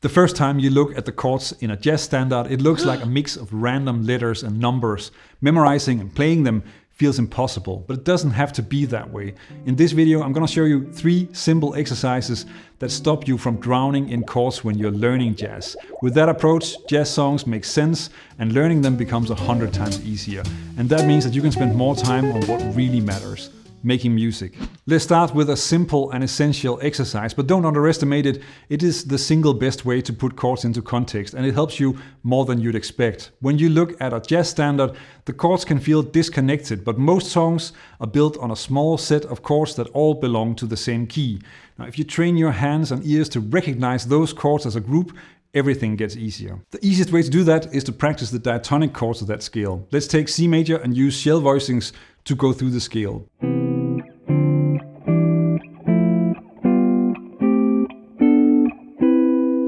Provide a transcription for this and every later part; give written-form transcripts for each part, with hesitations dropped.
The first time you look at the chords in a jazz standard, it looks like a mix of random letters and numbers. Memorizing and playing them feels impossible, but it doesn't have to be that way. In this video, I'm gonna show you 3 simple exercises that stop you from drowning in chords when you're learning jazz. With that approach, jazz songs make sense and learning them becomes 100 times easier. And that means that you can spend more time on what really matters: making music. Let's start with a simple and essential exercise, but don't underestimate it. It is the single best way to put chords into context, and it helps you more than you'd expect. When you look at a jazz standard, the chords can feel disconnected, but most songs are built on a small set of chords that all belong to the same key. Now, if you train your hands and ears to recognize those chords as a group, everything gets easier. The easiest way to do that is to practice the diatonic chords of that scale. Let's take C major and use shell voicings to go through the scale.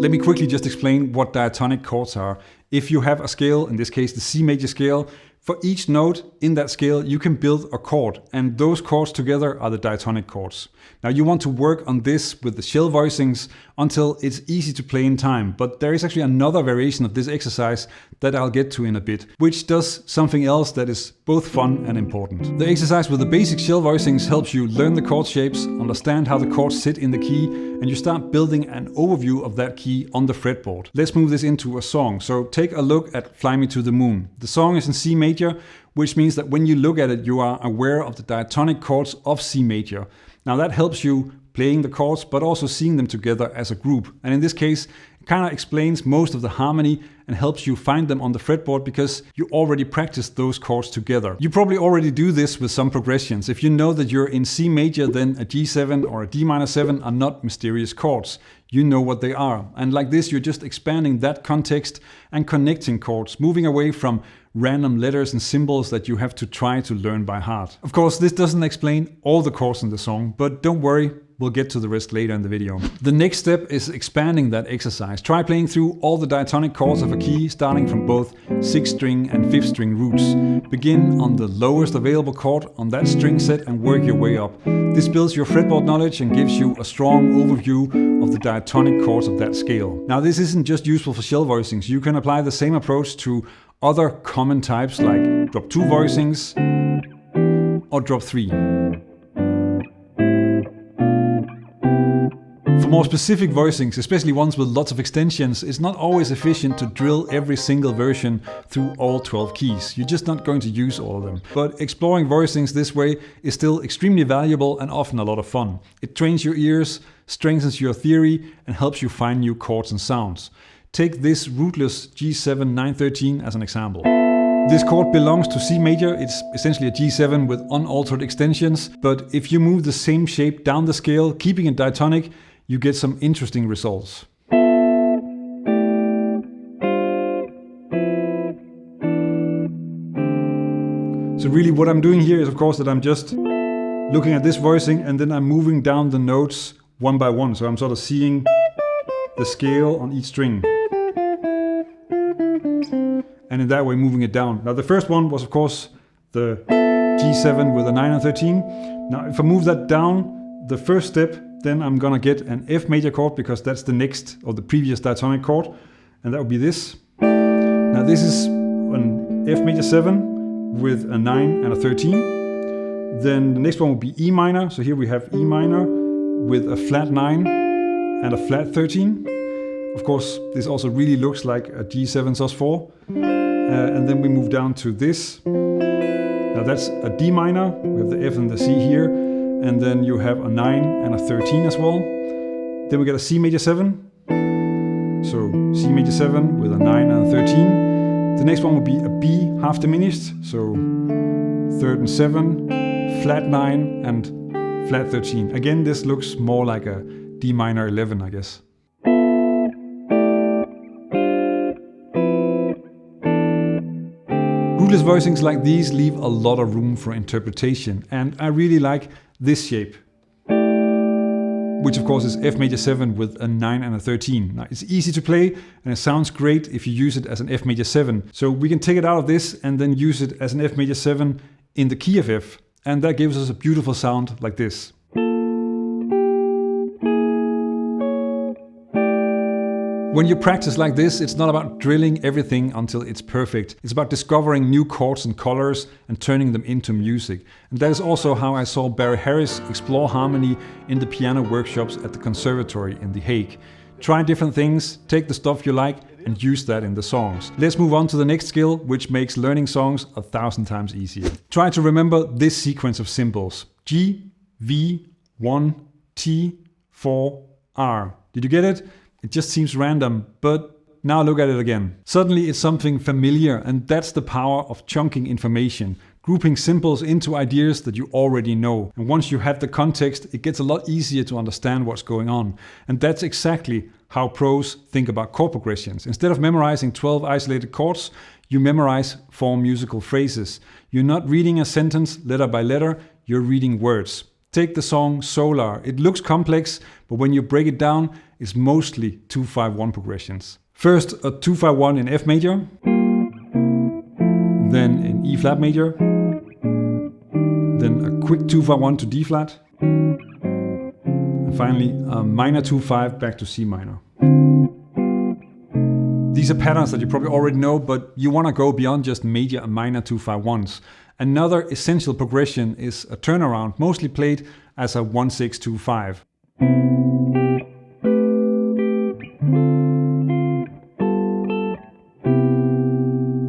Let me quickly just explain what diatonic chords are. If you have a scale, in this case the C major scale, for each note in that scale you can build a chord, and those chords together are the diatonic chords. Now you want to work on this with the shell voicings until it's easy to play in time, but there is actually another variation of this exercise that I'll get to in a bit, which does something else that is both fun and important. The exercise with the basic shell voicings helps you learn the chord shapes, understand how the chords sit in the key, and you start building an overview of that key on the fretboard. Let's move this into a song. So take a look at Fly Me to the Moon. The song is in C major, which means that when you look at it, you are aware of the diatonic chords of C major. Now that helps you playing the chords, but also seeing them together as a group. And in this case, it kind of explains most of the harmony and helps you find them on the fretboard because you already practiced those chords together. You probably already do this with some progressions. If you know that you're in C major, then a G7 or a D minor 7 are not mysterious chords. You know what they are. And like this, you're just expanding that context and connecting chords, moving away from random letters and symbols that you have to try to learn by heart. Of course, this doesn't explain all the chords in the song, but don't worry, we'll get to the rest later in the video. The next step is expanding that exercise. Try playing through all the diatonic chords of a key, starting from both 6th string and 5th string roots. Begin on the lowest available chord on that string set and work your way up. This builds your fretboard knowledge and gives you a strong overview of the diatonic chords of that scale. Now, this isn't just useful for shell voicings. You can apply the same approach to other common types like drop 2 voicings or drop 3. For more specific voicings, especially ones with lots of extensions, it's not always efficient to drill every single version through all 12 keys. You're just not going to use all of them. But exploring voicings this way is still extremely valuable and often a lot of fun. It trains your ears, strengthens your theory, and helps you find new chords and sounds. Take this rootless G7 913 as an example. This chord belongs to C major. It's essentially a G7 with unaltered extensions, but if you move the same shape down the scale, keeping it diatonic, you get some interesting results. So really what I'm doing here is, of course, that I'm just looking at this voicing and then I'm moving down the notes one by one. So I'm sort of seeing the scale on each string. And in that way moving it down. Now the first one was, of course, the G7 with a 9 and 13. Now if I move that down, the first step, then I'm gonna get an F major chord because that's the next or the previous diatonic chord, and that would be this. Now this is an F major 7 with a 9 and a 13. Then the next one would be E minor. So here we have E minor with a flat 9 and a flat 13. Of course, this also really looks like a G7 sus4. And then we move down to this. Now that's a D minor. We have the F and the C here. And then you have a 9 and a 13 as well. Then we get a C major 7. So C major 7 with a 9 and a 13. The next one would be a B half diminished. So 3rd and 7, flat 9 and flat 13. Again, this looks more like a D minor 11, I guess. Rootless voicings like these leave a lot of room for interpretation, and I really like this shape, which of course is F major 7 with a 9 and a 13. Now it's easy to play and it sounds great if you use it as an F major 7. So we can take it out of this and then use it as an F major 7 in the key of F, and that gives us a beautiful sound like this. When you practice like this, it's not about drilling everything until it's perfect. It's about discovering new chords and colors and turning them into music. And that is also how I saw Barry Harris explore harmony in the piano workshops at the Conservatory in The Hague. Try different things, take the stuff you like, and use that in the songs. Let's move on to the next skill, which makes learning songs 1,000 times easier. Try to remember this sequence of symbols. G, V, 1, T, 4, R. Did you get it? It just seems random, but now look at it again. Suddenly it's something familiar, and that's the power of chunking information, grouping symbols into ideas that you already know. And once you have the context, it gets a lot easier to understand what's going on. And that's exactly how pros think about chord progressions. Instead of memorizing 12 isolated chords, you memorize 4 musical phrases. You're not reading a sentence letter by letter, you're reading words. Take the song Solar. It looks complex, but when you break it down, it's mostly 2-5-1 progressions. First, a 2-5-1 in F major, then in E flat major, then a quick 2-5-1 to D flat, and finally a minor 2-5 back to C minor. These are patterns that you probably already know, but you want to go beyond just major and minor 2-5-1s. Another essential progression is a turnaround, mostly played as a 1-6-2-5.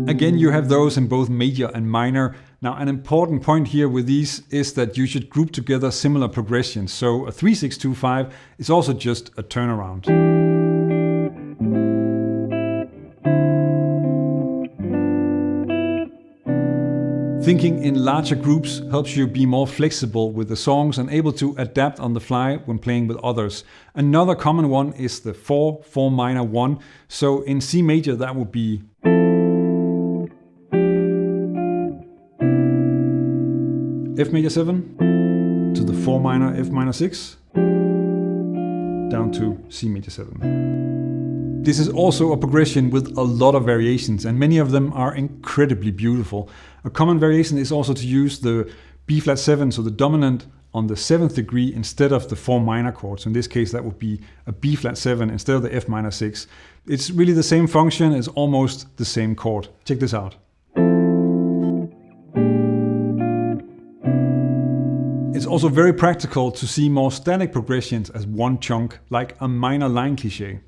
Again, you have those in both major and minor. Now, an important point here with these is that you should group together similar progressions. So a 3-6-2-5 is also just a turnaround. Thinking in larger groups helps you be more flexible with the songs and able to adapt on the fly when playing with others. Another common one is the 4 minor 1. So in C major that would be F major 7 to the 4 minor F minor 6 down to C major 7. This is also a progression with a lot of variations, and many of them are incredibly beautiful. A common variation is also to use the B flat 7, so the dominant on the 7th degree instead of the 4 minor chords. In this case that would be a B flat 7 instead of the F minor 6. It's really the same function, it's almost the same chord. Check this out. It's also very practical to see more static progressions as one chunk, like a minor line cliché.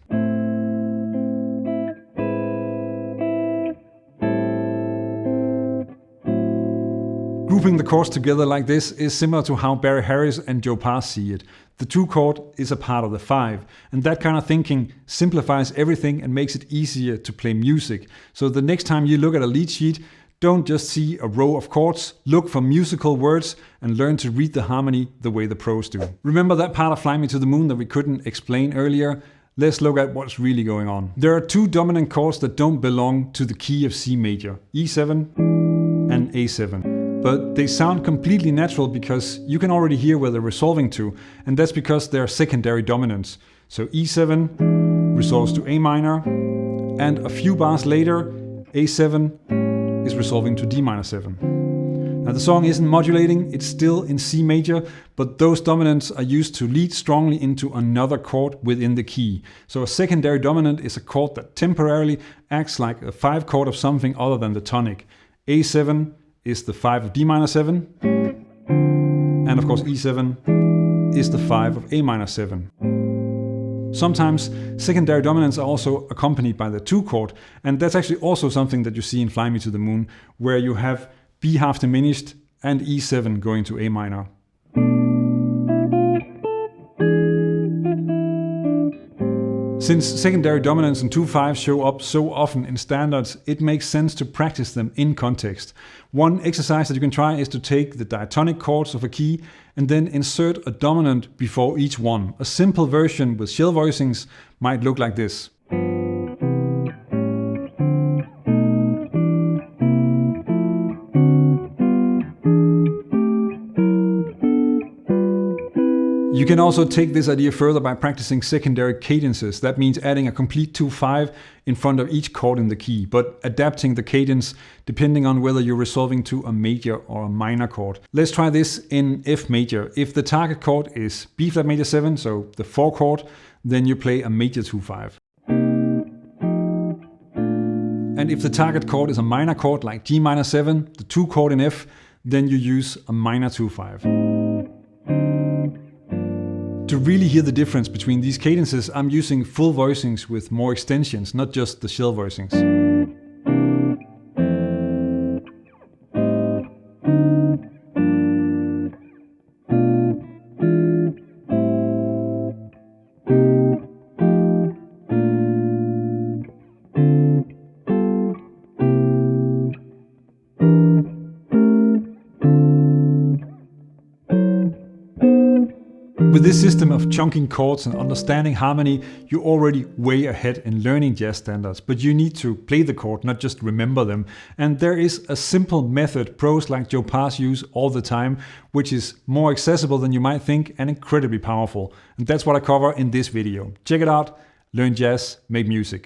Grouping the chords together like this is similar to how Barry Harris and Joe Pass see it. The 2 chord is a part of the 5, and that kind of thinking simplifies everything and makes it easier to play music. So the next time you look at a lead sheet, don't just see a row of chords, look for musical words and learn to read the harmony the way the pros do. Remember that part of Fly Me to the Moon that we couldn't explain earlier? Let's look at what's really going on. There are 2 dominant chords that don't belong to the key of C major, E7 and A7. But they sound completely natural because you can already hear where they're resolving to, and that's because they're secondary dominants. So E7 resolves to A minor, and a few bars later, A7 is resolving to D minor 7. Now the song isn't modulating, it's still in C major, but those dominants are used to lead strongly into another chord within the key. So a secondary dominant is a chord that temporarily acts like a 5 chord of something other than the tonic. A7 is the 5 of D minor 7, and of course E7 is the 5 of A minor 7. Sometimes secondary dominants are also accompanied by the 2 chord, and that's actually also something that you see in Fly Me to the Moon, where you have B half diminished and E7 going to A minor. Since secondary dominants and 2/5 show up so often in standards, it makes sense to practice them in context. One exercise that you can try is to take the diatonic chords of a key and then insert a dominant before each one. A simple version with shell voicings might look like this. You can also take this idea further by practicing secondary cadences. That means adding a complete 2/5 in front of each chord in the key, but adapting the cadence depending on whether you're resolving to a major or a minor chord. Let's try this in F major. If the target chord is B flat major 7, so the 4 chord, then you play a major 2/5. And if the target chord is a minor chord like G minor 7, the 2 chord in F, then you use a minor 2/5. To really hear the difference between these cadences, I'm using full voicings with more extensions, not just the shell voicings. With this system of chunking chords and understanding harmony, you're already way ahead in learning jazz standards, but you need to play the chord, not just remember them. And there is a simple method pros like Joe Pass use all the time, which is more accessible than you might think and incredibly powerful. And that's what I cover in this video. Check it out, learn jazz, make music.